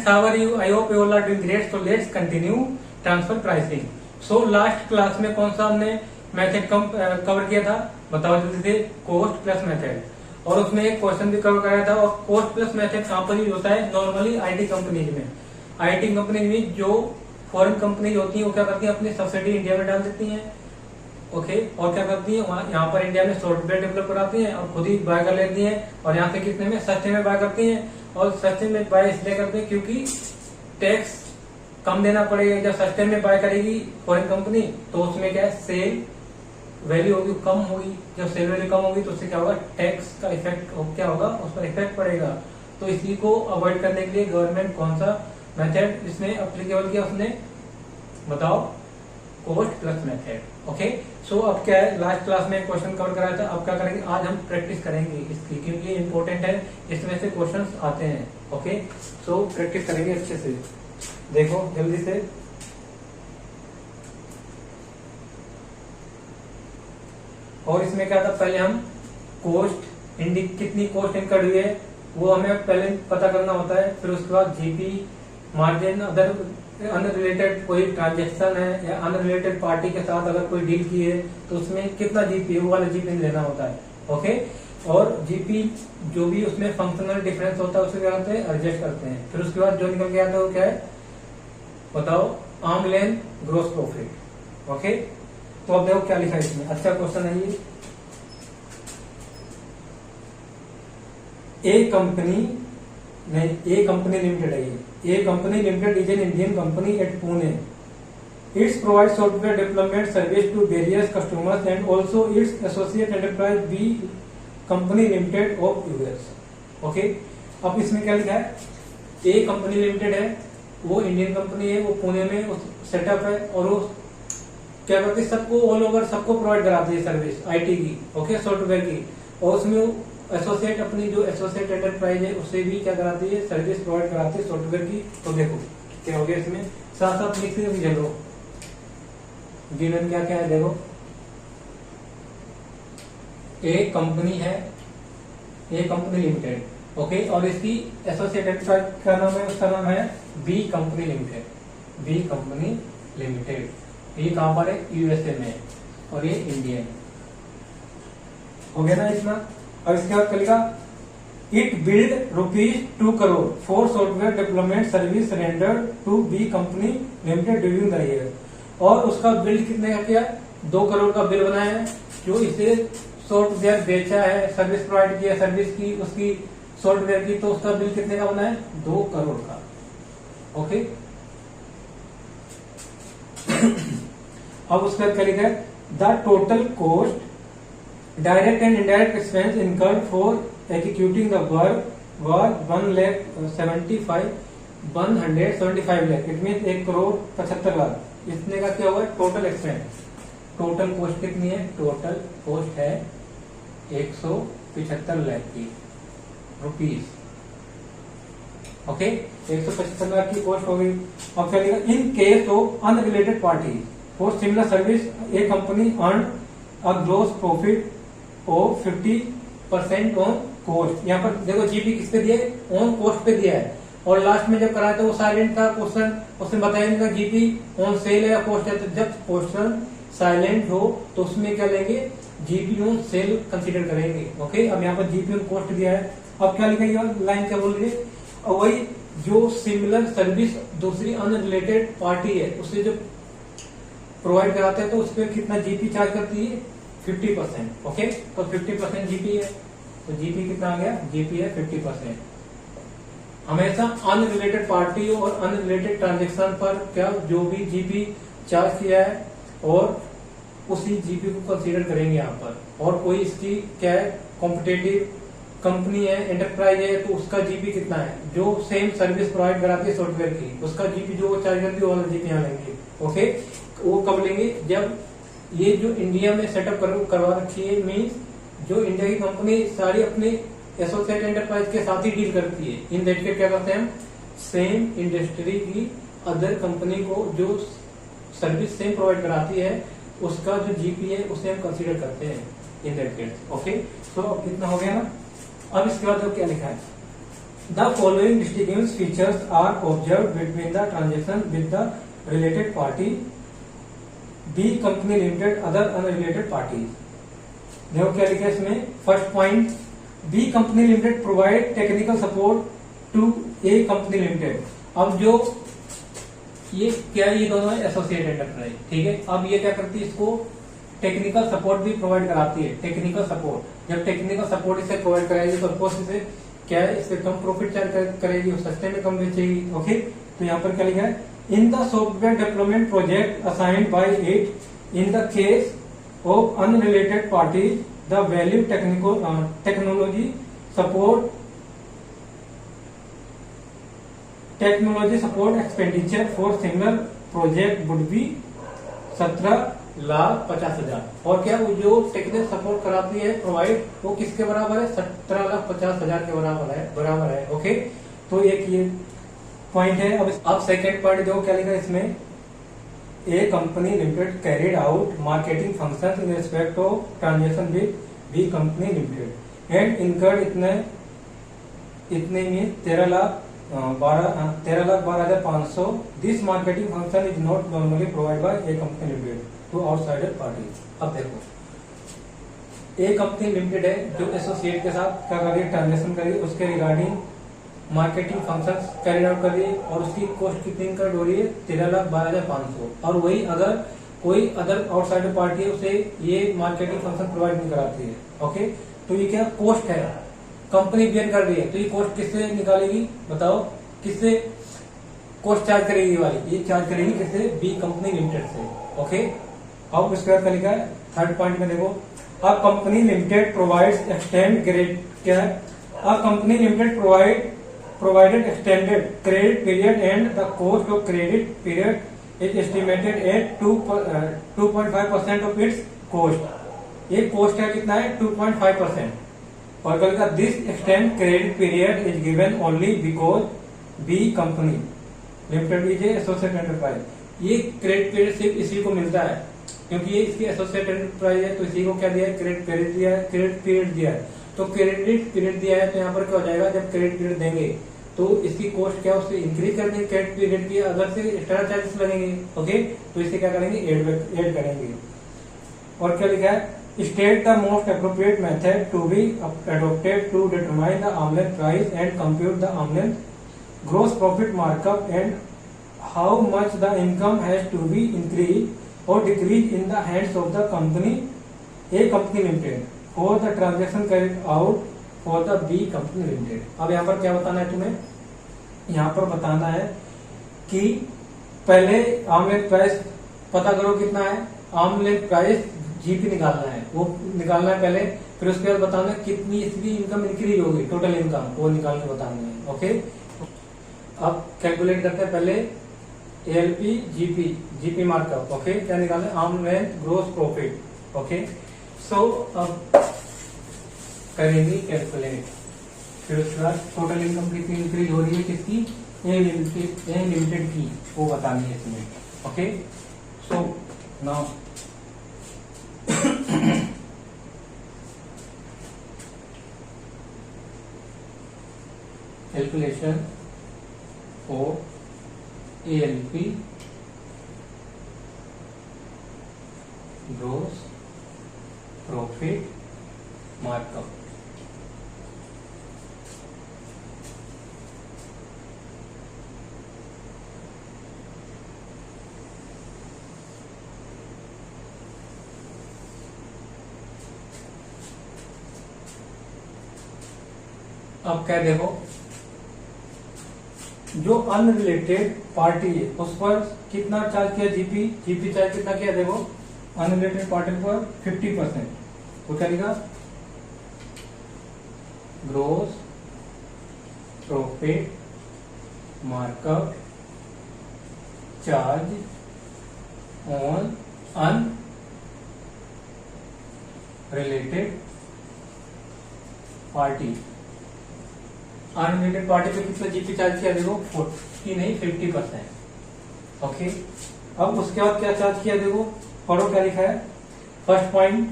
Friends, how are you? I hope you all are doing great. So let's continue transfer pricing. So last class में कौन सा हमने method cover किया था? बताओ जल्दी से. Cost plus method. और उसमें एक क्वेश्चन भी कवर कराया था. और कॉस्ट प्लस मेथड कहां पर यूज होता है? नॉर्मली आईटी कंपनीज में. आईटी कंपनीज में जो फॉरेन कंपनीज होती है वो क्या करती है? अपनी सब्सिडी इंडिया में डाल देती है. ओके. और क्या करती है? वहां यहाँ पर इंडिया में सॉफ्टवेयर डेवलप कराती है और खुद ही बाय कर लेती है. और यहाँ से कितने में? सस्ते में बाय करती है. और सस्ते में बाय इसलिए करते हैं क्योंकि टैक्स कम देना पड़ेगा. जब सस्ते में बाय करेगी फॉरेन कंपनी तो उसमें क्या है? सेल वैल्यू होगी कम होगी. जब सेल वैल्यू कम होगी तो उससे क्या होगा? टैक्स का इफेक्ट क्या होगा? उस पर इफेक्ट पड़ेगा. तो इसी को अवॉइड करने के लिए गवर्नमेंट कौन सा मेथड इसमें अप्लीकेबल किया उसने? बताओ. Cost plus method. Okay. So अब क्या है? लास्ट क्लास में क्वेश्चन कवर कराया था. अब क्या करेंगे? आज हम प्रैक्टिस करेंगे इसकी, क्योंकि ये इंपॉर्टेंट है. इसमें से क्वेश्चंस आते हैं. ओके. सो प्रैक्टिस करेंगे अच्छे से. देखो जल्दी से. और इसमें क्या था? पहले हम कॉस्ट कितनी कॉस्ट इनकर्ड हुई है वो हमें पहले पता करना होता है. फिर उसके बाद जीपी, मार्जिन, अदर अनरिलेटेड कोई ट्रांजेक्शन है या अनरिलेटेड पार्टी के साथ अगर कोई डील की है तो उसमें कितना जीपी, वो वाला जीपी लेना होता है. ओके. और जीपी जो भी उसमें फंक्शनल डिफरेंस होता है उसे क्या करते हैं? एडजस्ट करते हैं. फिर उसके बाद जो निकल के आता है वो क्या है? बताओ. Arm length gross profit. Okay. तो अब देखो क्या लिखा है इसमें. अच्छा क्वेश्चन है ये. ए कंपनी लिमिटेड है ये. A company limited is an Indian company at Pune. It provides software development service to various customers and also its associate enterprise B company limited of US. Okay. अब इसमें क्या लिखा है? A company limited है, वो Indian company है, वो पुणे में सेटअप है और वो क्या करती है? सबको ऑल ओवर सबको प्रोवाइड कराती है सर्विस आईटी की. ओके. सॉफ्टवेयर की. और उसमें एसोसिएट अपनी जो एसोसिएट एंटरप्राइज है उससे भी क्या कराती है? सर्विस प्रोवाइड कराती है सॉफ्टवेयर की. तो देखो क्या हो गया इसमें. साथ साथ लिख लो गिवन क्या क्या है. देखो ए कंपनी है, ए कंपनी लिमिटेड. ओके. और इसकी एसोसिएट एंटरप्राइज का नाम है, उसका नाम है B company limited. B company limited. ये कहां पर है? यूएसए में. और ये इंडियन. हो गया ना इतना. अब इसके बाद लिखा it billed ₹2 crore for software development service render to B company limited during the year. और उसका बिल्ड कितने का किया? 2 करोड़ का बिल बनाया है. जो इसे सॉफ्टवेयर बेचा है, सर्विस प्रोवाइड किया सर्विस की, उसकी सॉफ्टवेयर की, तो उसका बिल कितने का बना है? 2 करोड़ का. ओके. अब उसके बाद क्या लिखा है? The total cost direct and indirect expense incurred for executing the work was 175 lakh. It means 1,75,00,000. इतने का क्या हुआ? Total expense. टोटल कॉस्ट कितनी है? टोटल कॉस्ट है 175 लाख की रुपीज. ओके. 175 लाख की कॉस्ट हो गई. अब क्या लिखा? इन case of unrelated party for similar service A company earn a gross profit और 50% ऑन कॉस्ट. यहाँ पर देखो जीपी किस पे दिया है? ऑन कॉस्ट पे दिया है. और लास्ट में जब कराया था वो साइलेंट था क्वेश्चन, उसने बताया नहीं था जीपी ऑन सेल है या कॉस्ट है. तो जब क्वेश्चन साइलेंट हो तो उसमें क्या लेंगे? जीपी ऑन सेल कंसीडर करेंगे. ओके. अब यहाँ पर जीपी ऑन कॉस्ट दिया है. अब क्या लिखा? लाइन क्या बोल रही है? और वही जो सिमिलर सर्विस दूसरी अनरिलेटेड पार्टी है उससे जो प्रोवाइड कराते हैं तो उस पर कितना जीपी चार्ज करती है? 50%. ओके. तो 50% जीपी है. तो जीपी कितना आ गया? जीपी है 50%. हमेशा अनरिलेटेड पार्टी और अनरिलेटेड ट्रांजेक्शन पर क्या जो भी जीपी चार्ज किया है और उसी जीपी को कंसीडर करेंगे यहाँ पर. और कोई इसकी क्या है? कॉम्पिटेटिव कंपनी है, एंटरप्राइज है, तो उसका जीपी कितना है? जो सेम सर्विस प्रोवाइड कराती है सॉफ्टवेयर की, उसका जीपी जो वो चार्ज करती है वो वाला जीपी यहाँ लेंगे. ओके. वो कब लेंगे? जब ये जो इंडिया में सेटअप करवा रखी है, मीन्स जो इंडिया की कंपनी सारी अपनी एसोसिएट एंटरप्राइज के साथ ही डील करती है. इन दैट केस क्या करते हैं हम? सेम इंडस्ट्री की अदर कंपनी को जो सर्विस सेम प्रोवाइड कराती है उसका जो जीपी है उसे हम कंसीडर करते हैं इन दैट केस. ओके. तो अब इतना हो गया ना. अब इसके बाद क्या लिखा है? The following distinguish features are observe between the transaction with the related party, B company limited, other unrelated parties. देखो क्या लिखा है इसमें, first point, B company limited provide technical support to A company limited. अब जो ये क्या है, ये दोनों एसोसिएट एंटरप्राइज, ठीक है। अब ये क्या करती है, इसको टेक्निकल सपोर्ट भी प्रोवाइड कराती है। टेक्निकल सपोर्ट, जब टेक्निकल सपोर्ट इसे प्रोवाइड कराएगी तो ऑफकोर्स इसे क्या है, इससे कम प्रॉफिट चार्ज करेगी और सस्ते में कम बेचेगी। ओके, तो यहाँ पर क्या लिखा है, इन the software development project assigned by it in the case of unrelated parties the value technology support expenditure for similar project would be 17,50,000। और क्या, वो जो टेक्निकल सपोर्ट कराती है प्रोवाइड, वो किसके बराबर है, 17,50,000 के बराबर है। ओके, तो एक ये पॉइंट है। अब सेकेंड पॉइंट जो क्या लिखा है इसमें, A company limited carried out marketing function in respect of transaction with B company limited and incurred इतने में 13,12,500। This marketing function is not normally provide by A company limited to outsider party. अब देखो, ए company limited है जो associate के साथ क्या कर रही है, ट्रांजेक्शन कर रही है, उसके regarding marketing function carry out कर रही है और उसकी कॉस्ट कितनी इनकर्ड हो रही है, 13,12,500। और वही अगर कोई अदर आउटसाइडर पार्टी है, उसे ये मार्केटिंग फंक्शन प्रोवाइड नहीं कराती है। ओके, तो ये क्या कॉस्ट है, कंपनी बियर कर रही है, तो ये कॉस्ट किससे निकालेगी, बताओ किससे कॉस्ट चार्ज करेगी वाली, ये चार्ज करेगी किससे, बी कंपनी लिमिटेड से। ओके, अब उसके बाद क्या लिखा है, थर्ड पॉइंट में देखो, a company limited provides extend grade, क्या है, a company limited provided extended credit period and the cost of credit period is estimated at 2.5% of its cost। ये cost है कितना है, 2.5%। और कल का this extend credit period is given only because B company limited is a associate enterprise। ये credit period सिर्फ इसी को मिलता है क्योंकि ये इसकी एसोसिएट एंटरप्राइज है, तो इसी को क्या दिया है, क्रेडिट पीरियड दिया है, क्रेडिट पीरियड दिया है। तो क्रेडिट पीरियड दिया है, तो यहाँ पर क्या हो जाएगा, जब क्रेडिट पीरियड देंगे तो इसकी कॉस्ट क्या, उससे इंक्रीज कर देंगे क्रेडिट पीरियड की, अदर से एक्स्ट्रा चार्जेस लगेंगे। ओके, तो इसे क्या करेंगे, ऐड करेंगे। और क्या लिखा है, state the most appropriate method to be adopted to determine the arm length price and compute the arm length gross profit markup and how much the income has to be increase और decrease in the hands of the company A company limited for the transaction carried out for the B company limited. अब यहाँ पर क्या बताना है तुम्हें, यहाँ पर बताना है कि पहले आर्म लेंथ प्राइस पता करो कितना है, आर्म लेंथ प्राइस जीपी निकालना है, वो निकालना है पहले, फिर उसके बाद बताना है कितनी इसकी इनकम इंक्रीज होगी, टोटल इनकम वो निकाल के बतानी है। ओके, अब कैलकुलेट करते हैं पहले एएलपी जीपी मार्कअप। ओके, क्या निकालना है, arm length gross profit. Okay, so अब करेंगे कैलकुलेट, फिर उसके बाद टोटल इनकम कितनी इंक्रीज हो रही है, किसकी, ए लिमिटेड की, वो बतानी है इसमें। Okay, so now calculation for ALP gross profit markup. अब क्या देखो, जो अनरिलेटेड पार्टी है उस पर कितना चार्ज किया, जीपी चार्ज कितना किया, देखो अनरिलेटेड पार्टी पर 50%, तो क्या लिखा, gross profit markup charge on unrelated party. Unrelated party पे कितना जीपी चार्ज किया, देखो 40 नहीं 50%। ओके, अब उसके बाद क्या चार्ज किया, देखो पढ़ो क्या लिखा है, first point,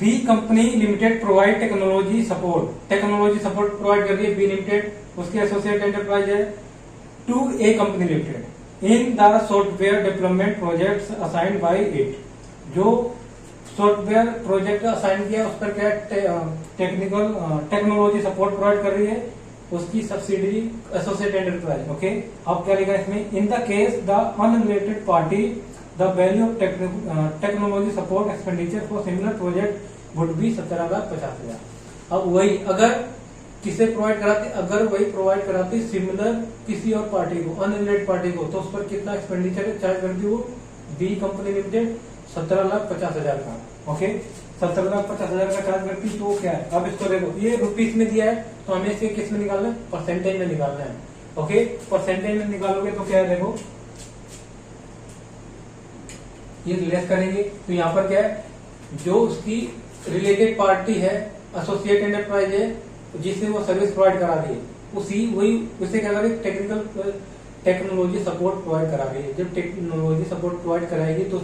B company limited provide technology support provide कर रही है बी लिमिटेड, उसकी एसोसिएट एंटरप्राइज है, to A company limited in the software development project assigned by it. जो सॉफ्टवेयर प्रोजेक्ट असाइन किया उस पर क्या टेक्नोलॉजी सपोर्ट प्रोवाइड कर रही है उसकी सब्सिडरी एसोसिएट एंटरप्राइज। ओके, अब क्या लिखा है इसमें, इन the case the unrelated party the value of technology support expenditure for similar project would be 17,50,000। अब वही अगर किसे प्रोवाइड कराती, अगर वही प्रोवाइड कराती सिमिलर किसी और पार्टी को, अनरिलेटेड पार्टी को, तो उस पर कितना एक्सपेंडिचर चार्ज करती वो बी कंपनी लिमिटेड 17,50,000 का। ओके, 17,50,000 का चार्ज करती तो क्या है, अब इसको देखो ये रुपीस में दिया है तो हमें इसे किस में निकालना है, परसेंटेज में निकालना है। ओके, परसेंटेज में निकालोगे तो क्या है, देखो ये लेस करेंगे तो यहाँ पर क्या है, जो उसकी रिलेटेड पार्टी है एसोसिएट एंटरप्राइज है जिसने वो सर्विस प्रोवाइड करा दी है, उसी वही उसे क्या करें, टेक्नोलॉजी सपोर्ट प्रोवाइड करा रही है। जब टेक्नोलॉजी सपोर्ट प्रोवाइड कराएगी तो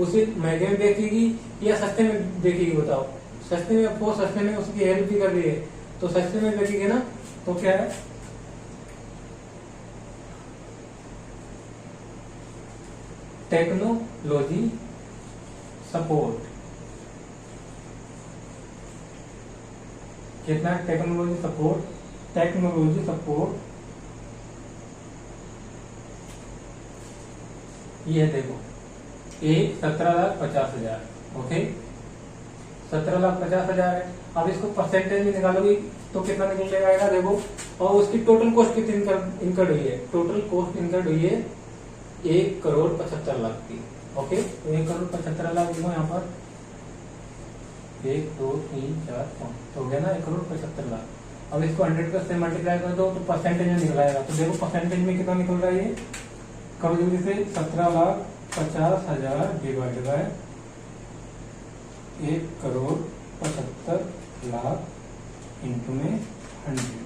उसे महंगे में बेचेगी या सस्ते में बेचेगी, बताओ। सस्ते में, आपको सस्ते में उसकी हेल्प भी कर रही है तो सस्ते में बेचेगी ना, तो क्या है, टेक्नोलॉजी सपोर्ट। कितना टेक्नोलॉजी सपोर्ट ये देखो 17,50,000। ओके, 17,50,000 है। अब इसको परसेंटेज में निकालोगे तो कितना निकल जाएगा, देखो। और उसकी टोटल कॉस्ट कितनी इनकर्ड हुई है, टोटल कॉस्ट इनकर्ड हुई है 1,75,00,000 की। ओके, तो 1,75,00,000 लिखो यहाँ पर, 1 2 3 4 5 तो हो गया ना 1,75,00,000। अब इसको 100 से मल्टीप्लाई कर दो तो परसेंटेज में निकल आएगा। तो देखो परसेंटेज में कितना निकल रहा है, ये करो जल्दी से, 17,50,000 डिवाइड बाय 1,75,00,000 इंटू में 100।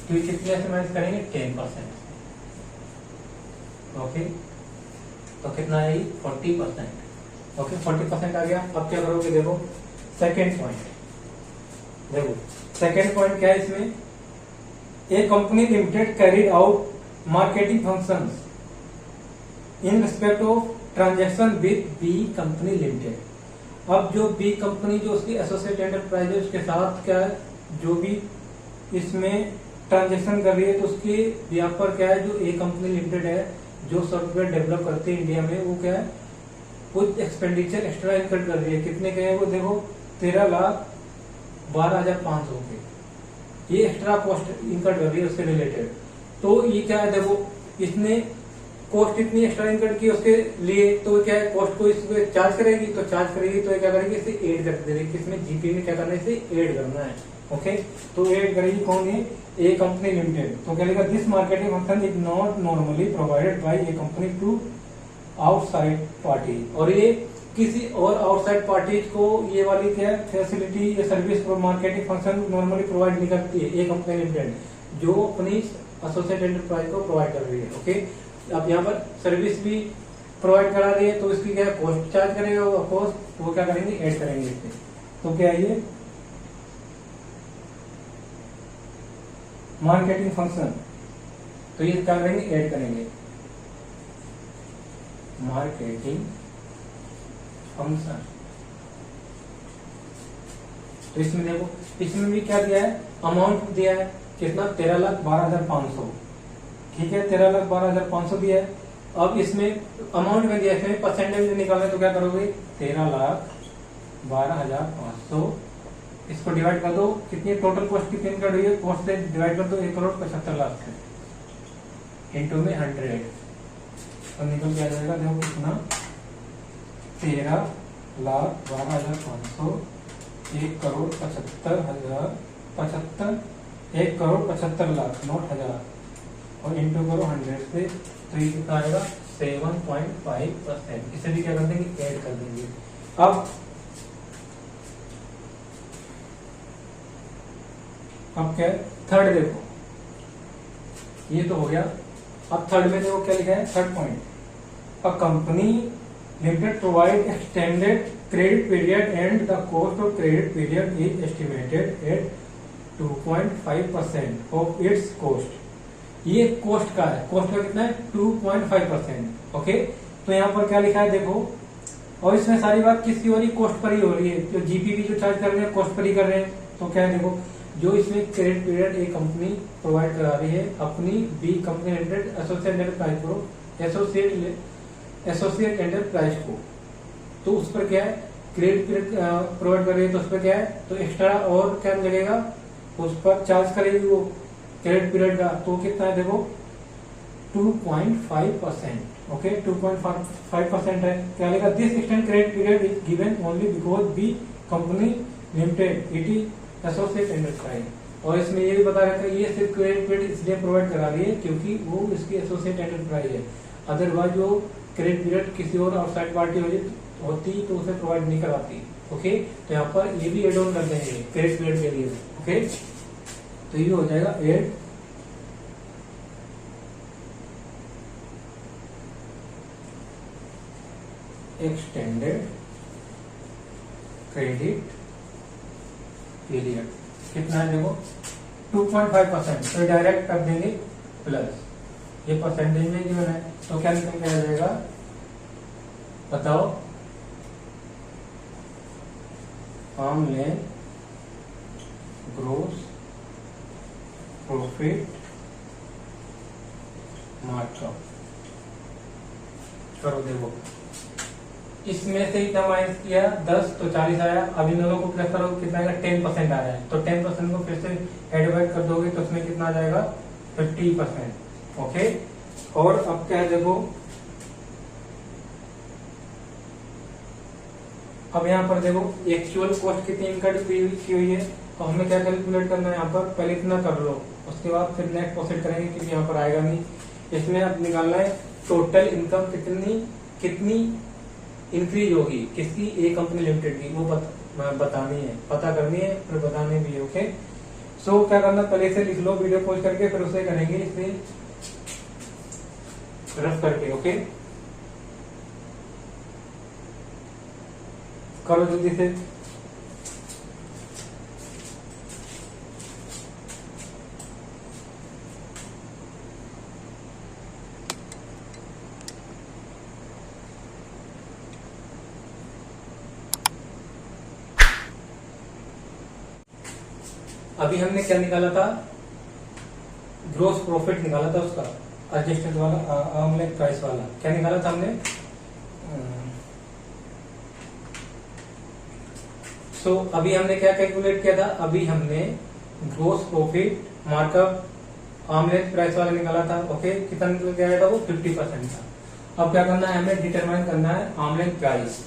तो ये कितने से माइनस करेंगे, 10%। ओके, तो कितना है, 40%। ओके, 40% आ गया। अब क्या करोगे, देखो सेकेंड पॉइंट, देखो सेकेंड पॉइंट क्या है इसमें, A company limited carried out marketing functions in respect of transaction with B company limited. अब जो बी कंपनी जो उसकी एसोसिएट एंटरप्राइज है उसके साथ क्या है, जो भी इसमें ट्रांजेक्शन कर रही है तो उसके यहाँ पर क्या है, जो ए कंपनी लिमिटेड है जो सॉफ्टवेयर डेवलप करती है इंडिया में, वो क्या है, कुछ एक्सपेंडिचर एक्स्ट्रा इनकर कर रही है। कितने के है वो, देखो 13,12,500 के ये एक्स्ट्रा कॉस्ट इनकर कर रही है उसके रिलेटेड। तो ये क्या है, देखो इसने कॉस्ट इतनी एक्स्ट्रा इनकर की उसके लिए, तो क्या है, कॉस्ट को इसमें चार्ज करेगी, तो चार्ज करेगी तो क्या करेगी, इसे ऐड कर देगी, किसमें, जीपी में क्या करना है, इसे ऐड करना है। ओके, तो ऐड करेगी कौन है, ए कंपनी लिमिटेड। तो क्या लिखा, this marketing function is not normally provided by A company to outside party. और ये किसी और आउटसाइड पार्टी को ये वाली क्या फैसिलिटी या service marketing function normally provide नहीं करती है ए कंपनी लिमिटेड, जो अपनी एसोसिएट एंटरप्राइज को प्रोवाइड कर रही है। ओके, अब यहाँ पर सर्विस भी प्रोवाइड करा रही है तो इसकी क्या कॉस्ट चार्ज करेगा, वो कॉस्ट वो क्या करेंगे, ऐड करेंगे इसमें। तो क्या है ये मार्केटिंग फंक्शन, तो ये क्या करेंगे, ऐड करेंगे मार्केटिंग फंक्शन। तो इसमें देखो, इसमें भी क्या दिया है, अमाउंट दिया है कितना, 13,12,500। ठीक है, 13,12,500 दिया है। अब इसमें अमाउंट में दिया है, इसमें परसेंटेज में निकालना, तो क्या करोगे, 13,12,500 इसको डिवाइड कर दो, कितनी टोटल कॉस्ट कितनी इनकर्ड हुई है, कॉस्ट से डिवाइड कर दो 1,75,00,000 इंटू में 100 और निकल के आ जाएगा, देखो कितना, 13,12,500 1,75,00,000 नोट हजार और इंटू करो 100 से, तो ये कितना आएगा, 7.5%। इसे भी क्या कर देंगे, ऐड कर देंगे। अब क्या है, थर्ड देखो, ये तो हो गया। अब थर्ड में देखो क्या लिखा है, third point, a company limited provide extended credit period and the cost of credit period is estimated at 2.5% of its cost. ये कॉस्ट का है, कॉस्ट का कितना है 2.5%। ओके, तो यहाँ पर क्या लिखा है देखो, और इसमें सारी बात किसकी हो रही है, कॉस्ट पर ही हो रही है। जो जीपीवी जो चार्ज कर रहे हैं कॉस्ट पर ही कर रहे हैं। तो क्या है देखो, जो इसमें credit period A company provide करा रही है अपनी B company limited associate enterprise को, एसोसिएट एंटरप्राइज को, तो उस पर क्या है क्रेडिट पीरियड प्रोवाइड कर रही है, तो उस पर क्या है तो एक्स्ट्रा और क्या लगेगा, उस पर चार्ज करेगी वो क्रेडिट पीरियड का। तो कितना है देखो 2.5%। ओके, 2.5% है। क्या लिखा, this extend credit period is given only because B company limited it is associate enterprise. और इसमें ये भी बता रखा है ये सिर्फ क्रेडिट पीरियड इसलिए प्रोवाइड करा रही है क्योंकि वो इसकी एसोसिएट एंटरप्राइज है। अदरवाइज वो क्रेडिट पीरियड किसी और आउटसाइड पार्टी होती तो उसे प्रोवाइड नहीं कराती। ओके, तो यहाँ पर ये भी एड ऑन कर देंगे क्रेडिट पीरियड के लिए। ओके, तो ये हो जाएगा एड एक्सटेंडेड क्रेडिट पीरियड। कितना है देखो 2.5%, तो डायरेक्ट कर देंगे प्लस, ये परसेंटेज में गिवन है तो क्या निकल के आ जाएगा बताओ, हमने ग्रोस प्रॉफिट मार्कअप करो। देखो इसमें से इतना माइनस किया 10 तो 40 आया। अब इन दोनों को प्लस करो कितना आएगा 10% आ रहा है, तो 10% को फिर से एडिवाइड कर दोगे तो उसमें कितना आ जाएगा 50%। ओके, और अब क्या है देखो, अब यहाँ पर देखो एक्चुअल कॉस्ट कितनी इनकर्ड की हुई है, तो हमें क्या कैलकुलेट करना है यहाँ पर, पहले इतना कर लो उसके बाद फिर नेट प्रोसेस करेंगे क्योंकि यहाँ पर आएगा नहीं। इसमें अब निकालना है टोटल इनकम कितनी इंक्रीज होगी किसकी, ए कंपनी लिमिटेड की, वो बतानी है, पता करनी है, फिर बतानी भी है। ओके, सो क्या करना, पहले से लिख लो वीडियो पॉज करके, फिर उसे करेंगे इसे रफ करके। ओके, करो जल्दी से। अभी हमने क्या निकाला था, ग्रोस प्रॉफिट निकाला था उसका, एडजस्टेड वाला आर्मलेस प्राइस वाला। क्या निकाला था हमने, सो अभी हमने क्या कैलकुलेट किया था, अभी हमने ग्रोस प्रॉफिट मार्कअप आर्मलेस प्राइस वाला निकाला था। ओके, कितना निकल के आया था वो 50% था। अब क्या करना है, हमें डिटरमाइन करना है आर्मलेस प्राइस।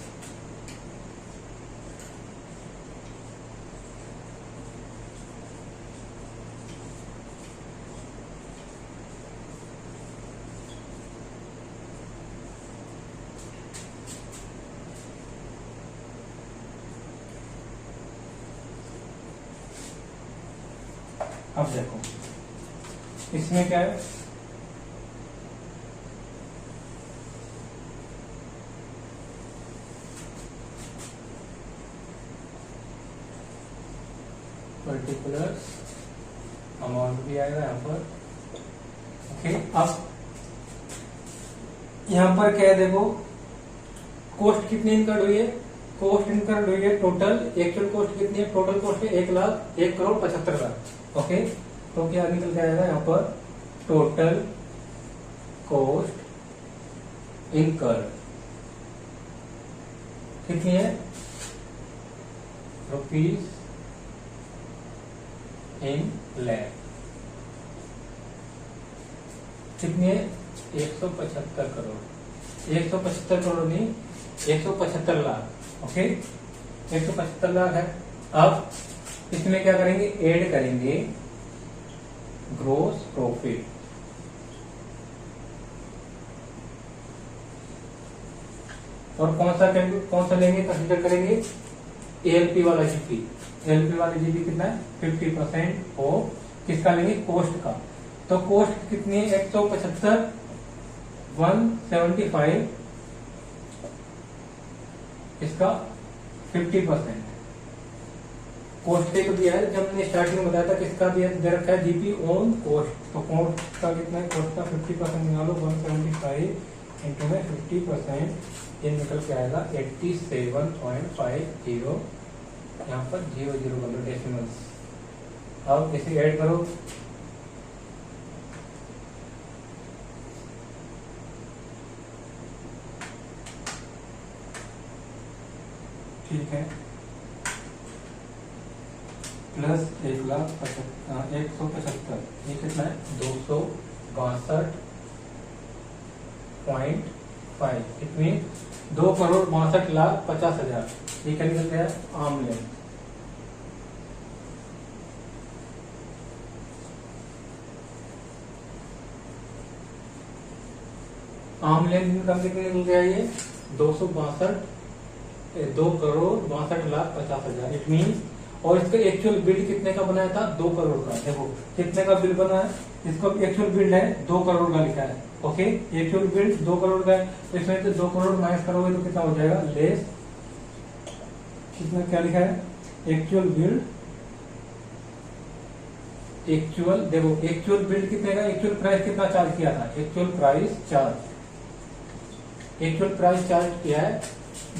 अब देखो इसमें क्या है, पर्टिकुलर अमाउंट भी आएगा यहाँ पर। ओके, अब यहाँ पर क्या है देखो, कॉस्ट कितनी इनकर्ड हुई है, कॉस्ट इनकर्ड हुई है टोटल, एक्चुअल कॉस्ट कितनी है, टोटल कॉस्ट है 1,01,75,00,000। ओके, तो क्या निकल के आएगा यहाँ पर, टोटल कॉस्ट इनकर्ड कितनी है, रुपीज इन लैख, कितनी है 175 करोड़, 175 करोड़ नहीं 175 लाख। ओके, 175 लाख है। अब इसमें क्या करेंगे, ऐड करेंगे ग्रोस प्रॉफिट, और कौन सा लेंगे, कंसीडर करेंगे एएलपी वाला जीपी। एएलपी वाला जीपी कितना है 50% ऑफ किसका लेंगे, कॉस्ट का। तो कॉस्ट कितनी है 175, 175 इसका 50%। कॉस्ट पे तो दिया है, जब हमने स्टार्टिंग में बताया था किसका दिया दे रखा है, जीपी ऑन कॉस्ट। तो कॉस्ट का कितना है, कॉस्ट का 50% निकालो, 175 इंटू में 50%, ये निकल के आएगा 87.50। यहाँ पर 0 0 कर लो डेसिमल्स। अब इसे ऐड करो, ठीक है, प्लस 1,75,000, ये कितना है 262.5, इट मीन 2,62,50,000। ये क्या निकल गया, आमलेन। आमलेन इनकम कितनी निकल गया, ये 2,62,50,000, इट मीन। और इसका एक्चुअल बिल कितने का बनाया था, 2 करोड़ का। देखो कितने का बिल बना है, इसका एक्चुअल बिल है 2 करोड़ का लिखा है। ओके, एक्चुअल बिल 2 करोड़ का है, तो इसमें से 2 करोड़ माइनस करोगे तो कितना हो जाएगा, लेस कितना, क्या लिखा है, एक्चुअल बिल। एक्चुअल देखो, एक्चुअल बिल कितने का, एक्चुअल प्राइस कितना चार्ज किया था, एक्चुअल प्राइस चार्ज किया है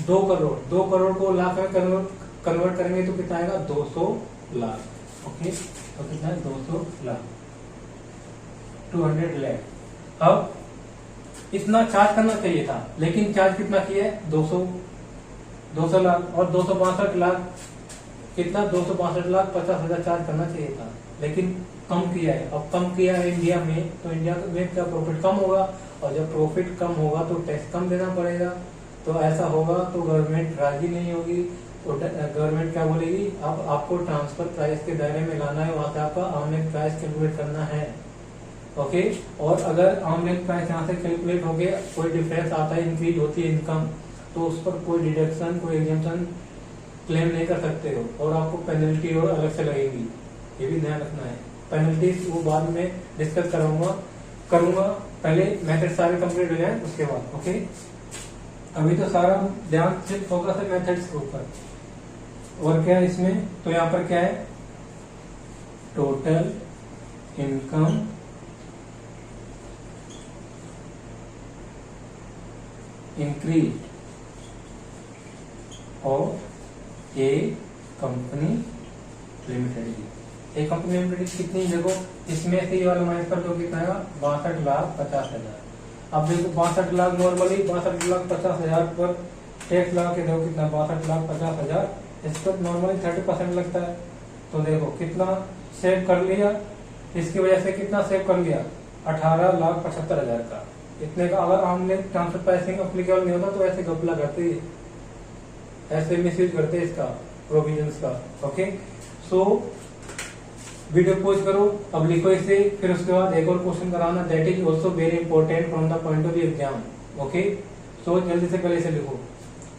2 करोड़। 2 करोड़ को लाख में कन्वर्ट करेंगे तो कितना आएगा, 200 लाख। ओके, तो कितना है, 200 लाख, 200 लाख। अब इतना चार्ज करना चाहिए था, लेकिन चार्ज कितना किया है, 200 लाख। और 262 लाख कितना, 262,50,000 चार्ज करना चाहिए था, लेकिन कम किया है। अब कम किया है इंडिया में, तो इंडिया में क्या प्रॉफिट कम होगा, और जब प्रॉफिट कम होगा तो टैक्स कम देना पड़ेगा। तो ऐसा होगा तो गवर्नमेंट राजी नहीं होगी, तो गवर्नमेंट क्या बोलेगी, अब आपको ट्रांसफर प्राइस के दायरे में लाना है, वहां से आपका आमलेन प्राइस कैलकुलेट करना है। ओके, और अगर आमलेन प्राइस यहाँ से कैलकुलेट हो गया, कोई डिफरेंस आता है, इंक्रीज होती है इनकम, तो उस पर कोई डिडक्शन, कोई एग्जेम्पशन क्लेम नहीं कर सकते हो, और आपको पेनल्टी और अलग से लगेगी। ये भी ध्यान रखना है। पेनल्टीज वो बाद में डिस्कस करूंगा, पहले मेथड सारे कंप्लीट हो जाए उसके बाद। ओके, अभी तो सारा ध्यान सिर्फ फोकस है मेथड्स के ऊपर। और क्या है इसमें, तो यहाँ पर क्या है, total income increase of A company limited. A company limited कितनी, देखो इसमें से ये वाला माइनस कर दो, कितना आएगा, 62,50,000। अब देखो 62 लाख नॉर्मली 62,50,000 पर टैक्स लगा के देखो कितना, 62,50,000। इस पर नॉर्मली 30% लगता है। तो देखो कितना सेव कर लिया, इसकी वजह से कितना सेव कर लिया, 18,75,000 का। इतने का अगर हमने ट्रांसफर प्राइसिंग अप्लीकेबल नहीं होता तो ऐसे घपला करते, ऐसे मिसयूज करते इसका प्रोविजंस का। ओके, सो वीडियो पोज करो, अब लिखो इसे, फिर उसके बाद एक और क्वेश्चन कराना, that is also very important from the point of view exam. Okay, so जल्दी से पहले से लिखो,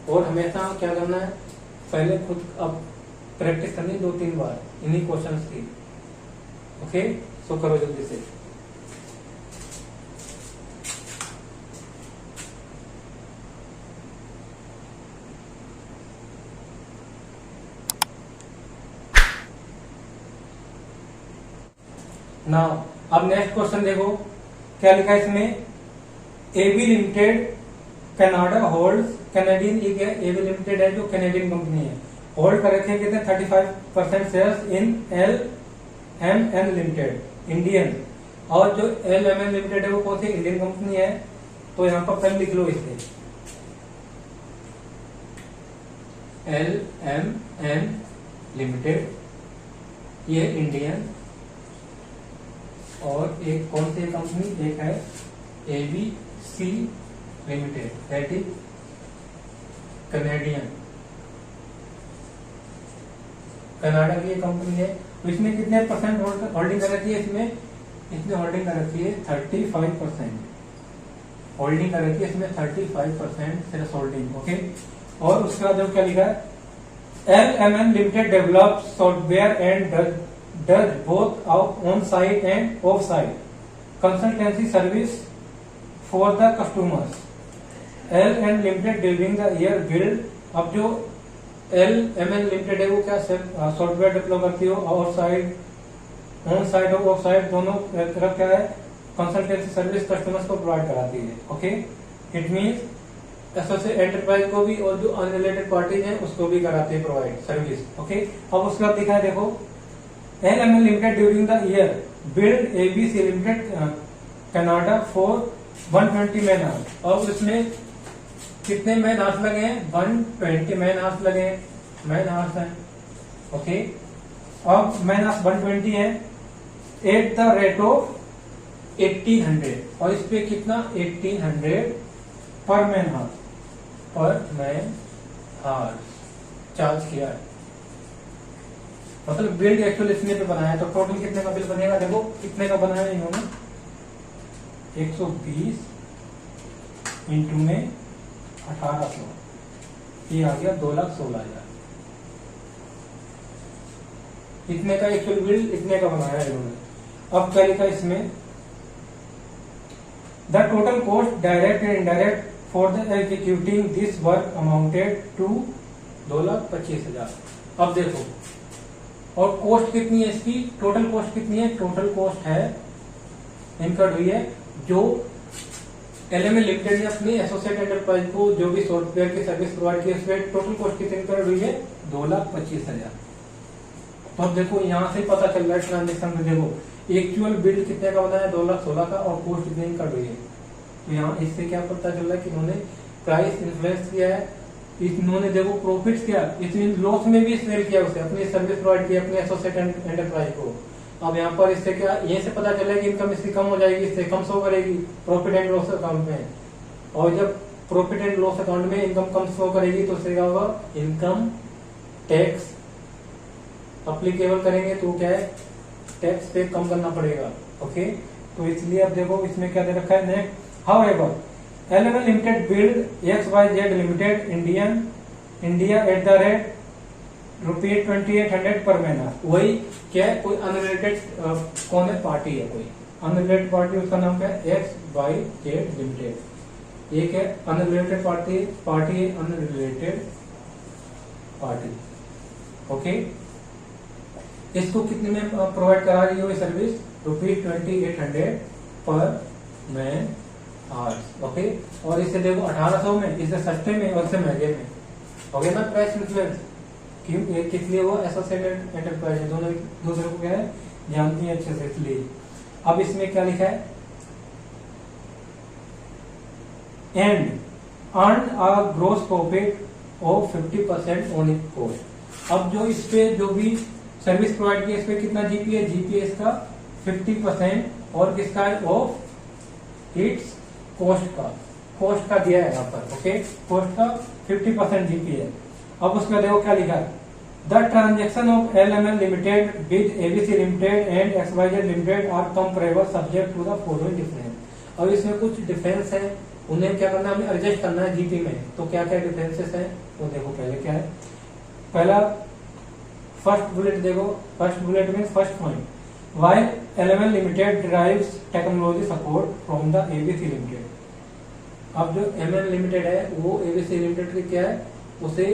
और हमेशा क्या करना है, पहले खुद अब प्रैक्टिस करनी 2-3 बार इन्हीं क्वेश्चंस की। ओके, सो करो जल्दी से। नाउ अब नेक्स्ट क्वेश्चन देखो क्या लिखा है इसमें, AB limited Canada hold Canadian, एक है एबी लिमिटेड है जो कैनेडियन कंपनी है, होल्ड कर रखे कितने 35% shares in LMN limited Indian. और जो LMN लिमिटेड है वो कौन सी इंडियन कंपनी है, तो यहाँ पर पहले लिख लो इसे, LMN लिमिटेड ये इंडियन, और एक कौन सी कंपनी, एक है ABC limited that is Canadian, Canada की कंपनी है। तो इसमें कितने परसेंट होल्डिंग कर रखी है, इसमें होल्डिंग कर रखी है 35%, होल्डिंग कर रखी है इसमें 35% सिर्फ होल्डिंग। ओके, और उसके बाद जो क्या लिखा है, LMN limited develop software and does both on-site and off-site consultancy service for the customers. L and Limited during the year build, अब जो LMN लिमिटेड है वो क्या सॉफ्टवेयर डेवलप करती हो, ऑन साइड और ऑफ साइड दोनों तरफ क्या है कंसल्टेंसी सर्विस कस्टमर्स को प्रोवाइड कराती है। Okay, it means associate enterprise को भी और जो अनरिलेटेड पार्टीज हैं उसको भी कराती है प्रोवाइड सर्विस। ओके, अब उसके बाद दिखा है देखो LMN limited during the year build ABC limited Canada for 120 man hours. अब इसमें कितने मैन आवर्स लगे हैं? 120 मैन आवर्स लगे हैं, मैन आवर्स हैं। ओके, अब मैन आवर्स 120 है एट द रेट ऑफ 1800 और इस पे कितना 1800 पर मैन आवर्स चार्ज किया है। मतलब बिल्ड एक्चुअल इसने पे बनाया है, तो टोटल कितने का बिल बनेगा? देखो कितने का बनाया है इन्होंने, 120 इंटू में 1800, ये आ गया 2,16,000। इतने का एक्चुअल बिल इतने का बनाया है इन्होंने। अब क्या लिखा इसमें, the total cost direct and indirect for the executing this work amounted to 2,25,000। अब देखो और कॉस्ट कितनी है इसकी, टोटल कॉस्ट कितनी है? टोटल कॉस्ट है इनकर्ड हुई है जो LMN लिमिटेड ने अपनी एसोसिएट एंटरप्राइज को जो भी सॉफ्टवेयर की सर्विस प्रोवाइड की, उसमें टोटल कॉस्ट कितनी इनकर्ड हुई है? 2,25,000। तो अब देखो यहाँ से पता चल रहा है ट्रांजेक्शन में, देखो एक्चुअल बिल कितने का बना है 2,16,000 का और कॉस्ट कितनी इनकर्ड हुई है। तो यहाँ इससे क्या पता चल रहा है कि इन्होंने प्राइस इन्फ्लुएंस किया है, इन्होंने देखो प्रॉफिट किया, इसमें लॉस में भी सेल किया, उसे अपनी सर्विस प्रोवाइड की अपने एसोसिएट एंटरप्राइज को। अब यहाँ पर इससे क्या ये से पता चला कि इनकम इसकी कम हो जाएगी, इससे कम शो करेगी प्रॉफिट एंड लॉस अकाउंट में, और जब प्रॉफिट एंड लॉस अकाउंट में इनकम कम शो करेगी तो उससे क्या होगा, इनकम टैक्स अप्लीकेबल करेंगे तो क्या है टैक्स पे कम करना पड़ेगा। ओके, तो इसलिए अब देखो इसमें क्या दे रखा है next, however LMN limited build XYZ limited India at the rate ₹2800 पर महीना। वही क्या है, कोई अनरिलेटेड कौन है पार्टी है, कोई अनरिलेटेड पार्टी, उसका नाम क्या है XYZ लिमिटेड। एक है unrelated party unrelated party. Okay, इसको कितने में प्रोवाइड करा रही हो ये सर्विस? ₹2800 पर मैन आवर्स। ओके, और इसे देखो 1800 में, इसे सस्ते में और इसे महंगे में हो गया ना प्राइस इन्फ्लुएंस। क्यों? किस लिए? वो एसोसिएट एंटरप्राइज दोनों एक दूसरे को क्या है जानती है अच्छे से, इसलिए। अब इसमें क्या लिखा है, and earn a gross profit of 50% on it cost. अब जो इस पे जो भी सर्विस प्रोवाइड की, इस पे कितना जीपी है? जीपी है इसका 50% और किसका है? ऑफ इट्स कॉस्ट का दिया है यहाँ पर। ओके, कॉस्ट का 50% जीपी है। अब उसमें देखो क्या लिखा है, the transaction of LMN limited with ABC limited and XYZ limited are comparable subject to the following difference. अब इसमें कुछ डिफरेंस है, उन्हें क्या करना है, हमें एडजस्ट करना है जीपी में। तो क्या क्या डिफरेंसेस है वो देखो। पहले क्या है, पहला फर्स्ट बुलेट देखो, फर्स्ट बुलेट में first point, while LMN limited derives technology support from the ABC limited. अब जो LMN लिमिटेड है वो ABC लिमिटेड की क्या है, उसे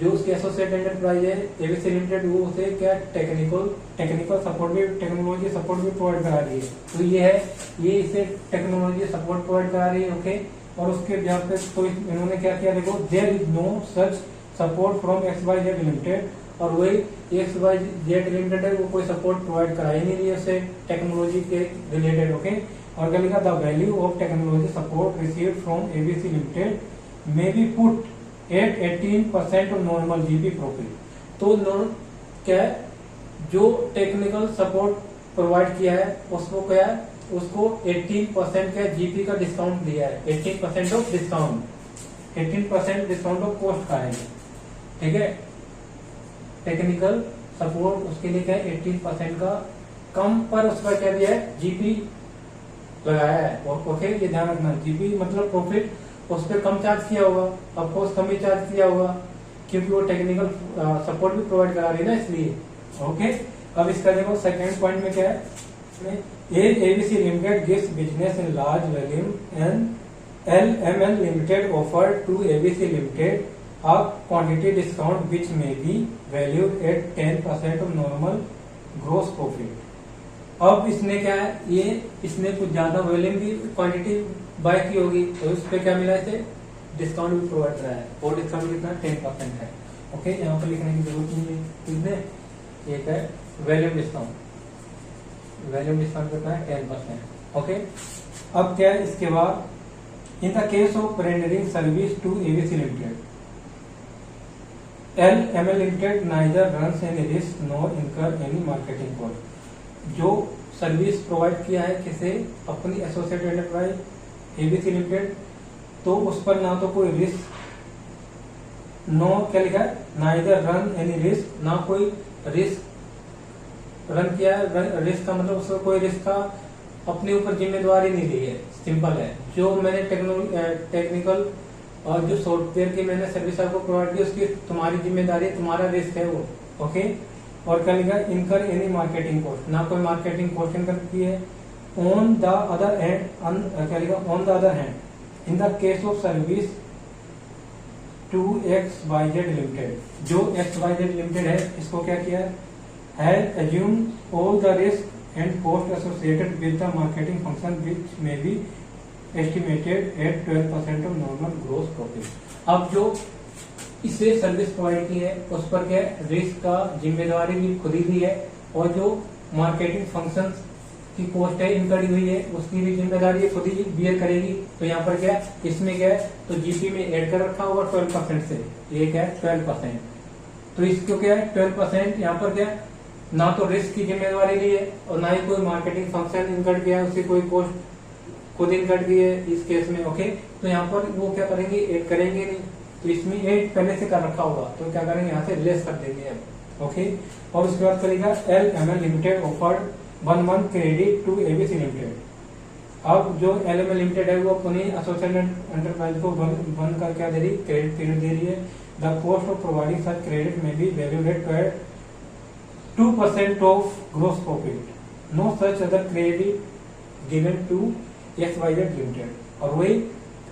जो उसके एसोसिएट एंटरप्राइज है ABC लिमिटेड, वो उसे क्या टेक्निकल सपोर्ट भी, टेक्नोलॉजी सपोर्ट भी प्रोवाइड करा रही है। तो ये है, ये इसे टेक्नोलॉजी सपोर्ट प्रोवाइड करा रही है। ओके, और उसके जहाँ पे तो इन्होंने क्या किया देखो, there is no such support from XYZ limited, और वही XYZ लिमिटेड है वो कोई सपोर्ट प्रोवाइड करा ही नहीं रही है उसे टेक्नोलॉजी के रिलेटेड। ओके, और क्या लिखा, the value of technology support received from ABC limited may be put at 18% normal GP profit. तो क्या है, जो टेक्निकल सपोर्ट प्रोवाइड किया है उसको क्या है, उसको 18% का जीपी का डिस्काउंट दिया है, 18% of discount, 18% discount of cost का है। ठीक है, टेक्निकल सपोर्ट उसके लिए क्या है 18% का कम पर उसका क्या दिया है, जीपी लगाया है। ओके, ये ध्यान रखना, जीपी मतलब प्रॉफिट उस पर कम चार्ज किया होगा, ऑफकोर्स कम ही चार्ज किया होगा क्योंकि वो टेक्निकल सपोर्ट भी प्रोवाइड करा रही है ना, इसलिए। ओके, अब इसका देखो सेकंड पॉइंट में क्या है, ABC limited gives business in large volume and LMN limited offer to ABC limited a quantity discount which may be valued at 10% of normal gross profit. अब इसने क्या है, ये इसने कुछ ज्यादा वॉल्यूम की क्वांटिटी बाय की होगी, तो इस पे क्या मिला, इसे डिस्काउंट भी प्रोवाइड करा है, और डिस्काउंट कितना 10% है। ओके, यहाँ पर लिखने की जरूरत नहीं है, कितने, एक है वॉल्यूम डिस्काउंट, वॉल्यूम डिस्काउंट कितना है 10%। ओके, अब क्या है इसके बाद, in the case of rendering service to ABC limited, LML limited neither runs any risk nor incur any marketing cost. जो सर्विस प्रोवाइड किया है किसे, अपनी एसोसिएट एंटरप्राइज एबीसी लिमिटेड, तो उस पर ना तो कोई रिस्क, नो क्या लिखा है, नाइदर रन एनी रिस्क, ना कोई रिस्क रन किया है। रिस्क का मतलब उसका कोई रिस्क का अपने ऊपर जिम्मेदारी नहीं ली है, सिंपल है। जो मैंने टेक्निकल और जो सॉफ्टवेयर की मैंने सर्विस आपको प्रोवाइड की, उसकी तुम्हारी जिम्मेदारी, तुम्हारा रिस्क है वो। ओके, और क्या लिखा, इनकर एनी मार्केटिंग कॉस्ट, ना कोई मार्केटिंग कॉस्ट इनकर की है। ऑन द अदर हैंड, क्या लिखा, on the other hand, in the case of service to XYZ limited, जो XYZ लिमिटेड है, इसको क्या किया है, assumed all the risk and cost associated with the marketing function which may be estimated at 12% of normal gross profit। अब जो इसे service provide की है उस पर क्या रिस्क का जिम्मेदारी भी खुद ही ली है, और जो मार्केटिंग फंक्शंस की कॉस्ट है इनकरी हुई है उसकी भी जिम्मेदारी खुद ही बियर करेगी। तो यहाँ पर क्या है, इसमें क्या है, तो जीपी में ऐड कर रखा होगा 12% से, ये क्या है 12%, तो इसको क्या है 12%, यहाँ पर क्या है, ना तो रिस्क की जिम्मेदारी ली है और ना ही कोई मार्केटिंग फंक्शन इनकट किया है, उसकी कोई कॉस्ट खुद इनकट की है इस केस में। ओके, तो यहाँ पर वो क्या करेंगे, ऐड करेंगे नहीं, तो इसमें ऐड पहले से कर रखा होगा, तो क्या करेंगे, यहाँ से लेस कर देंगे अब। ओके, और उसके बाद करेगा LML limited offered 1 month credit to ABC limited. अब जो LML लिमिटेड है वो अपनी एसोसिएट एंटरप्राइज को 1 का क्या दे रही, क्रेडिट पीरियड दे रही है। The cost of providing such credit may be valued at 2% of gross profit, no such other credit given to XYZ limited. और वही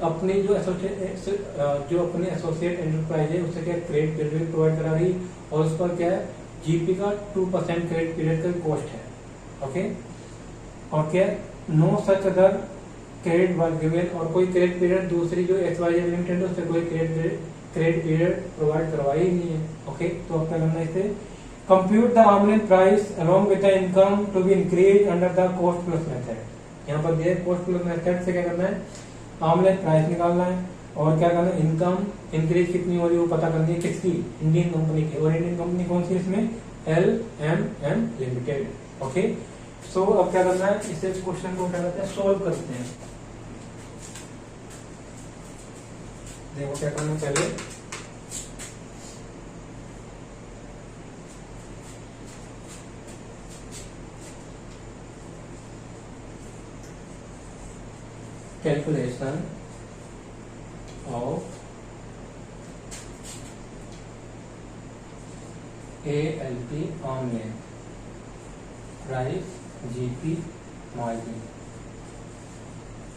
अपनी जो अपनी एसोसिएट एंटरप्राइज है उससे क्या क्रेडिट पीरियड प्रोवाइड करा रही, और उस पर क्या है, जीपी का 2% क्रेडिट पीरियड का कॉस्ट है। ओके, और क्या, no such other credit was given, और कोई क्रेडिट पीरियड दूसरी जो XYZ लिमिटेड है उससे कोई क्रेडिट पीरियड प्रोवाइड करवाई ही नहीं है। ओके, तो अब क्या करना है, इसे compute the arm length price along with the income to be increase under the cost plus method. यहाँ पर दिया कॉस्ट प्लस मेथड से क्या करना है, आर्मलेंथ प्राइस निकालना है, और क्या करना है, इनकम इंक्रीज कितनी हो रही है वो पता करनी है, किसकी, इंडियन कंपनी की, और इंडियन कंपनी कौन सी इसमें, LMM लिमिटेड। ओके, सो अब क्या करना है, इसे क्वेश्चन को क्या करते हैं, सोल्व करते हैं। देखो क्या करना है, पहले calculation of ALP online price GP margin.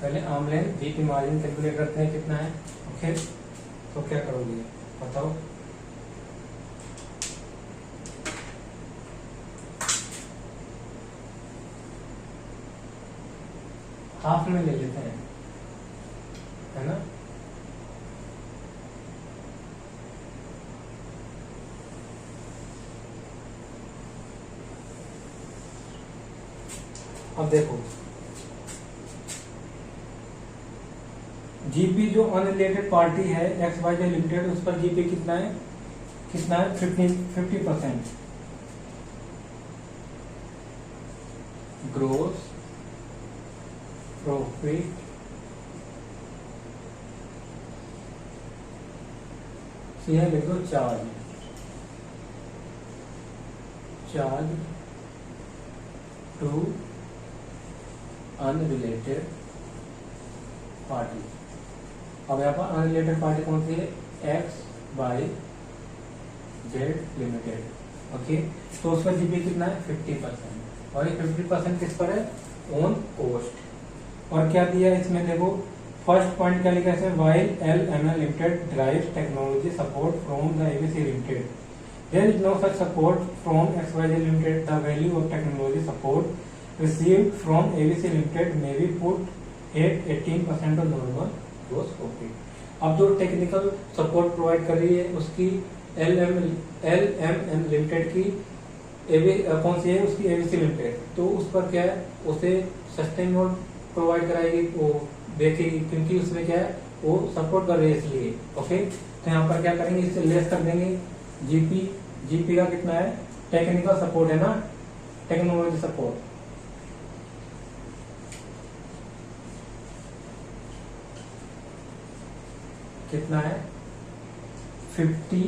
पहले ऑनलाइन जीपी मार्जिन कैलकुलेट करते हैं कितना है। ओके, तो क्या करोगे बताओ, हाफ में ले लेते हैं, है ना। अब देखो जीपी जो अनरिलेटेड पार्टी है XYZ लिमिटेड, उस पर जीपी कितना है, 50% ग्रोस प्रॉफिट यह लिख दो, चार्ज टू अनरिलेटेड पार्टी। अब यहाँ पर अनरिलेटेड पार्टी कौन सी है, XYZ लिमिटेड। ओके, तो उसका जीपी कितना है 50%, और ये 50% किस पर है, ऑन कॉस्ट। और क्या दिया है इसमें देखो, फर्स्ट पॉइंट क्या लिखा है, while LML limited drives technology support from the ABC limited, there is no such support from XYZ limited, the value of technology support received from ABC limited may be put at 18% of normal gross profit. अब जो technical support provide कर रही है उसकी LMN limited की कौन सी है, उसकी ABC लिमिटेड, तो उस पर क्या है, उसे सस्टेन नोट प्रोवाइड कराएगी, वो देखेगी, क्योंकि उसमें क्या है, वो सपोर्ट कर रही है इसलिए। ओके, तो यहाँ पर क्या करेंगे, इससे लेस कर देंगे जीपी का कितना है, टेक्निकल सपोर्ट है ना, टेक्नोलॉजी सपोर्ट, कितना है 50,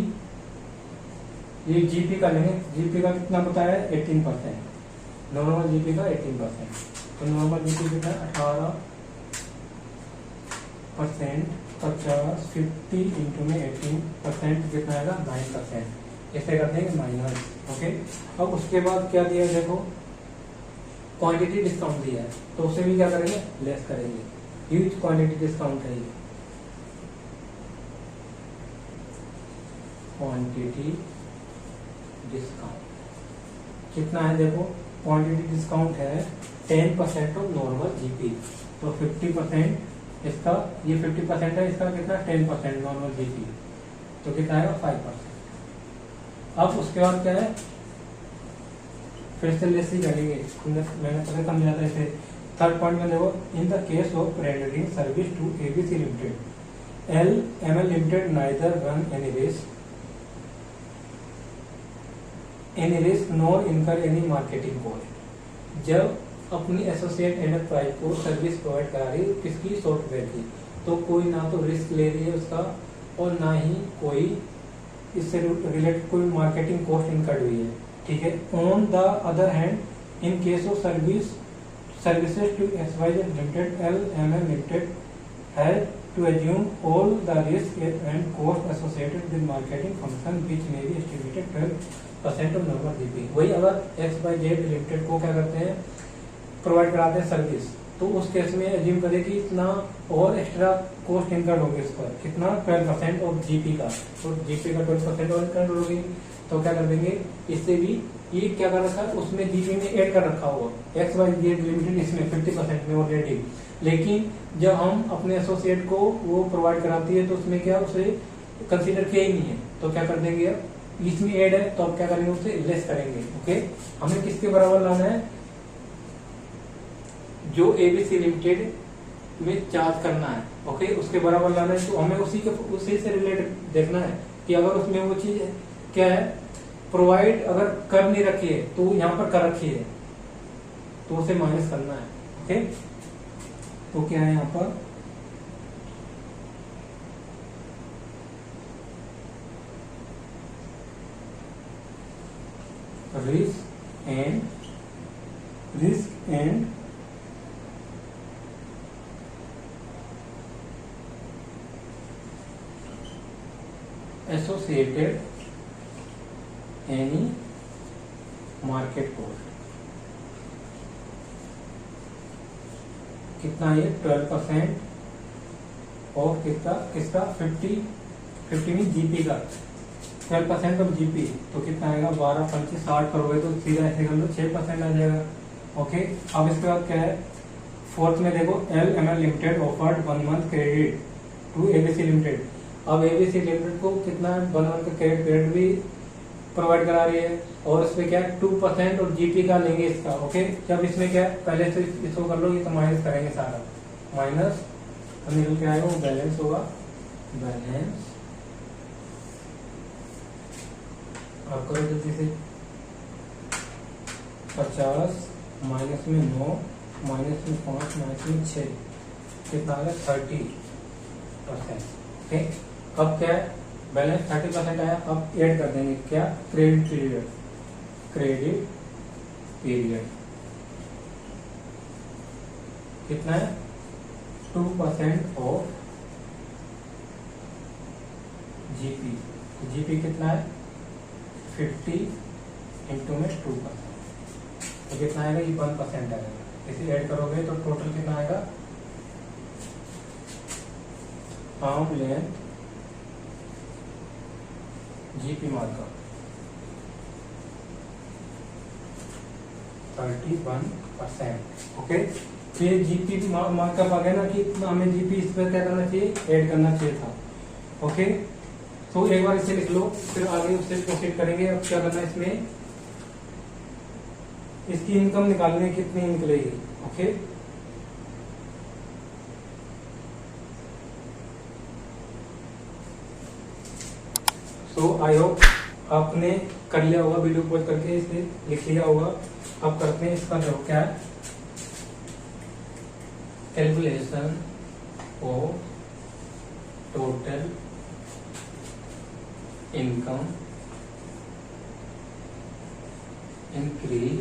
ये जीपी का लेंगे, जीपी का कितना बताया है 18%, नॉर्मल जीपी का 18%, तो नॉर्मल जीपी कितना 18% 50 50 इंटू में 18% कितना आएगा 9%, ऐसे कर देंगे माइनस। ओके, अब उसके बाद क्या दिया, देखो क्वांटिटी डिस्काउंट दिया है, तो उसे भी क्या करेंगे, लेस करेंगे, ह्यूज क्वांटिटी डिस्काउंट है ये, क्वांटिटी डिस्काउंट कितना है, देखो क्वांटिटी डिस्काउंट है 10% ऑफ नॉर्मल जीपी, तो 50% इसका, ये 50% है, इसका कितना 10% नॉर्मल जीपी, तो कितना आएगा 5%। अब उसके बाद क्या है, फिर से लेस ही करेंगे, मैंने पहले समझा था इसे। थर्ड पॉइंट में देखो, in the case of rendering service to ABC limited, LML limited neither run any risk nor incur any marketing cost. जब अपनी एसोसिएट एंटरप्राइज को सर्विस प्रोवाइड करा रही है किसकी, सॉफ्टवेयर की, तो कोई ना तो रिस्क ले रही है उसका, और ना ही कोई इससे रिलेटेड कोई मार्केटिंग कॉस्ट इनकर्ड हुई है, ठीक है। On the other hand, in case of services to XYZ limited, LML limited has to assume all the risk and cost associated with marketing function which may be estimated 12% of normal GP। वही अगर XYZ limited को क्या करते हैं, provide कराते हैं service, तो उस केस में एज्यूम करें कि इतना और एक्स्ट्रा कॉस्ट इनकर्ड होगी इस पर, कितना 12% ऑफ जीपी का, तो जीपी का 12% और इनकर्ड होगी, तो क्या कर देंगे, इससे भी ये क्या कर रखा है, उसमें जीपी में ऐड कर रखा होगा XYZ लिमिटेड, इसमें 50% में ऑलरेडी, लेकिन जब हम अपने एसोसिएट को वो प्रोवाइड कराती है तो उसमें क्या, उसे कंसीडर किया ही नहीं है, तो क्या कर देंगे, इसमें ऐड है तो अब क्या करेंगे, उसे लेस करेंगे। ओके, हमें किसके बराबर लाना है, जो ABC लिमिटेड में चार्ज करना है, ओके, उसके बराबर लाना है, तो हमें उसी से रिलेटेड देखना है कि अगर उसमें वो चीज क्या है, प्रोवाइड अगर कर नहीं रखी है तो यहाँ पर कर रखी है, तो उसे माइनस करना है। ओके, तो क्या है यहाँ पर, risk and associated any market cost, कितना ये 12% और किसका 50 में जीपी का 12% ऑफ जीपी, तो कितना आएगा 12 25 60 करोगे तो सीधा ऐसे कर लो 6% आ जाएगा। ओके, अब इसके बाद क्या है, फोर्थ में देखो, LML limited offered 1 month credit to ABC limited. अब ABC लिमिटेड को कितना 1 मंथ का क्रेडिट भी प्रोवाइड करा रही है, और इसमें क्या 2% और जीपी का लेंगे इसका। ओके, जब इसमें क्या पहले से इसको कर लो, ये तो माइनस करेंगे सारा, माइनस निकल के आएगा, वो बैलेंस होगा, बैलेंस आप करो जल्दी से, 50 माइनस में 9 माइनस में 5 माइनस में 6, कितना आ गया 30%। ओके, अब क्या है, बैलेंस 30% आया, अब ऐड कर देंगे क्या, क्रेडिट पीरियड कितना है 2% ऑफ जीपी, तो जीपी कितना है 50 इंटू में 2%, तो कितना आएगा, ये 1% आएगा, इसे ऐड करोगे तो टोटल कितना आएगा arm length GP markup 31%। Okay, तो ये जीपी मार्कअप आ गया ना कि हमें जीपी इस पर क्या करना चाहिए, ऐड करना चाहिए था। ओके, तो एक बार इसे लिख लो, फिर आगे उससे प्रोसीड करेंगे। अब क्या करना है, इसमें इसकी इनकम निकालने कितनी निकलेगी। ओके, सो आई होप आपने कर लिया होगा, वीडियो पॉज करके इसे लिख लिया होगा। अब करते हैं इसका जो क्या है, calculation of total income increase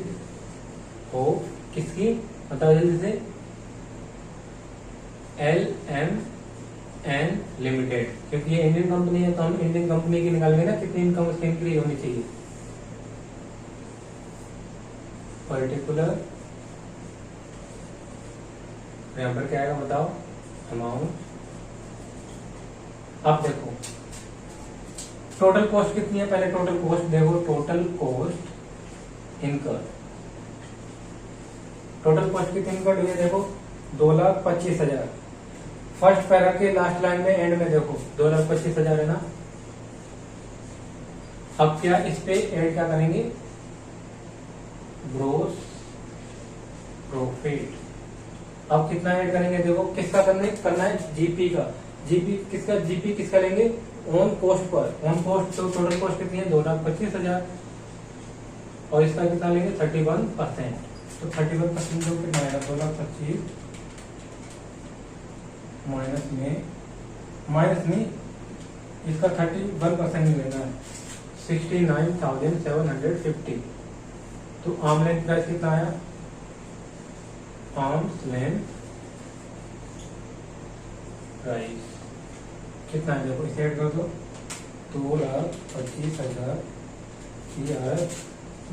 of किसकी, बताओ जल्दी से, LMN लिमिटेड, क्योंकि ये इंडियन कंपनी है तो हम इंडियन कंपनी की निकालेंगे ना, कितनी इनकम उसकी इंक्रीज होनी चाहिए। पर्टिकुलर यहाँ पर क्या आएगा बताओ, अमाउंट। अब देखो टोटल कॉस्ट कितनी है, पहले टोटल कॉस्ट देखो, total cost incurred, total cost कितनी इनकर्ड हुई है देखो 2,25,000। फर्स्ट पैरा के लास्ट लाइन में एंड में देखो 2,25,000 है ना। अब क्या इस पे ऐड क्या करेंगे, ग्रोस प्रॉफिट। अब कितना ऐड करेंगे देखो, किसका करना है जीपी का, जीपी किसका, जीपी किसका लेंगे, on cost per, on cost. तो टोटल कॉस्ट कितनी है 2,25,000 और इसका कितना लेंगे 31%। तो 31% जो कितना आएगा 2,25,000 माइनस में इसका 31% लेना है 69,750। तो आर्म लेंथ प्राइस कितना आया, आर्म्स लेंथ प्राइस कितना है देखो, इसे ऐड कर दो 2,25,000 यह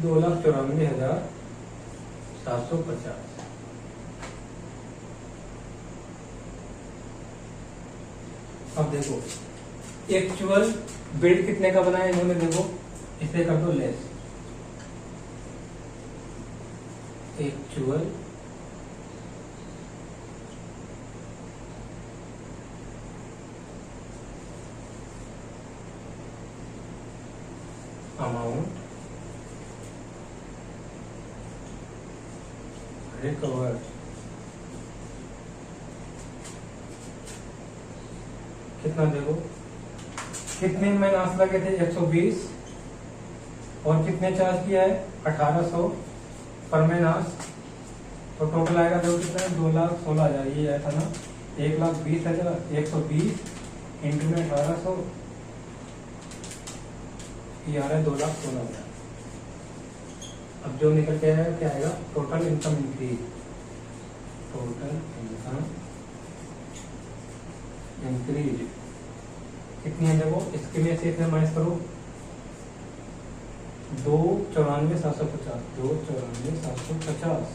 2,94,750। अब देखो एक्चुअल बिल्ड कितने का बनाया इन्होंने, देखो इसे कर दो लेस, एक्चुअल अमाउंट रिकवर कितना देखो, कितने माइनस लगे थे 120 और कितने चार्ज किया है 1,800 पर माइनस। तो टोटल आएगा देखो कितना है 2,16,000, ये आया था ना 1,20,000, 120 इंटू में 1,800, ये आ रहा है 2,16,000। अब जो निकल के आएगा क्या आएगा, total income increase, total income increase कितनी है देखो, इसके लिए से इतने माइनस करो 2,94,750, 2,94,750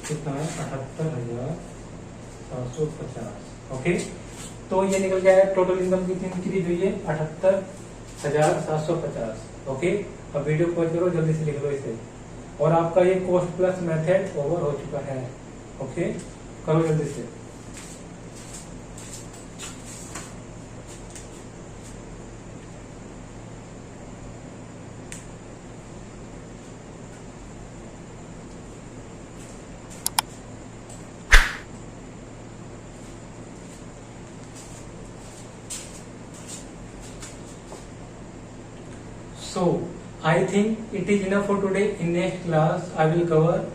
कितना है 78,750। ओके, तो ये निकल के आया टोटल इनकम कितनी इंक्रीज हुई है 78,750। ओके, अब वीडियो पॉज करो, जल्दी से लिख लो इसे, और आपका ये कॉस्ट प्लस मेथड ओवर हो चुका है। ओके, करो जल्दी से। So, I think it is enough for today. In next class, I will cover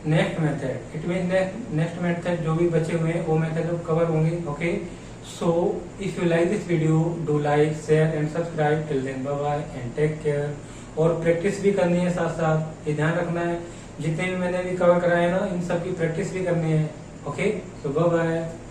next method. It means next method जो भी बचे हुए हैं वो मेथड अब कवर होंगे. Okay. So, if you like this video, do like, share and subscribe. Till then, bye bye and take care. और practice भी करनी है साथ साथ, ये ध्यान रखना है जितने भी मैंने भी कवर कराए ना इन सब की प्रैक्टिस भी करनी है. ओके, सो बाय बाय.